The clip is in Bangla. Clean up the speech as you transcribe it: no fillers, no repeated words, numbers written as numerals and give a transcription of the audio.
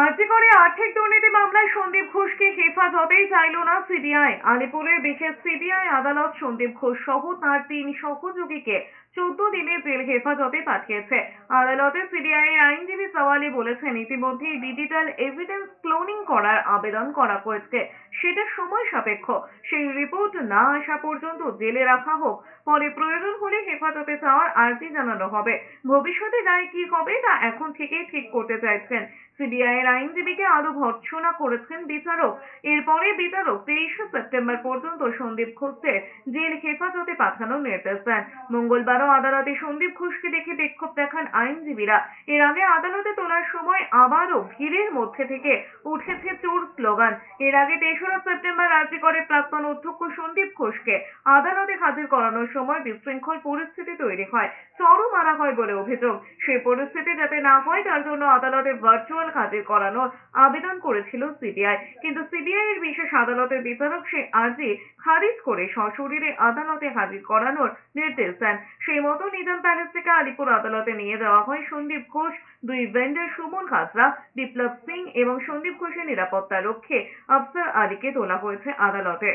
আরজিকরে আর্থিক দুর্নীতি মামলায় সন্দীপ ঘোষকে হেফাজতেই চাইল না সিবিআই। আলিপুরের বিশেষ সিবিআই আদালত সন্দীপ ঘোষ সহ তার 3 সহযোগীকে 14 দিনের জেল হেফাজতে পাঠিয়েছে। আদালতে সিবিআই এর আইনজীবী সওয়ালি বলেছেন, ইতিমধ্যেই ডিজিটাল এভিডেন্স ক্লোনিং করার আবেদন করা হয়েছে, সেটা সময় সাপেক্ষ। সেই রিপোর্ট না আসা পর্যন্ত জেলে রাখা হোক, পরে প্রয়োজন হলে হেফাজতে চাওয়ার আর্জি জানানো হবে। ভবিষ্যতে রায় কি হবে তা এখন থেকেই ঠিক করতে চাইছেন। সিবিআই এর আইনজীবীকে আরো ভর্ৎসনা করেছেন বিচারক। এরপরে বিচারক 23 সেপ্টেম্বর পর্যন্ত সন্দীপ ঘোষকে জেল হেফাজতে পাঠানোর নির্দেশ দেন। মঙ্গলবারও আদালতে সন্দীপ ঘোষকে দেখে বিক্ষোভ দেখান আইনজীবীরা। এর আগে আদালতে তোলার সময় আবারও ভিড়ের মধ্যে থেকে উঠেছে চোর স্লোগান। এর আগে 3রা সেপ্টেম্বর আরজিকরে প্রাক্তন অধ্যক্ষ সন্দীপ ঘোষকে আদালতে হাজির করানোর সময় বিশৃঙ্খল পরিস্থিতি তৈরি হয়, চরও মারা হয় বলে অভিযোগ। সেই পরিস্থিতি যাতে না হয় তার জন্য আদালতে ভার্চুয়াল হাজির করানোর আবেদন করেছিল সিবিআই, কিন্তু সিবিআই এর বিশেষ আদালতের বিচারক সেই আর্জি খারিজ করে সশরীরে আদালতে হাজির করানোর নির্দেশ দেন। সেই মতো নিজাম প্যালেস থেকে আলিপুর আদালতে নিয়ে যাওয়া হয় সন্দীপ ঘোষ, 2 ভেন্ডর সুমন খাতরা, বিপ্লব সিং এবং সন্দীপ ঘোষের নিরাপত্তা রক্ষে আফসার আলীকে তোলা হয়েছে আদালতে।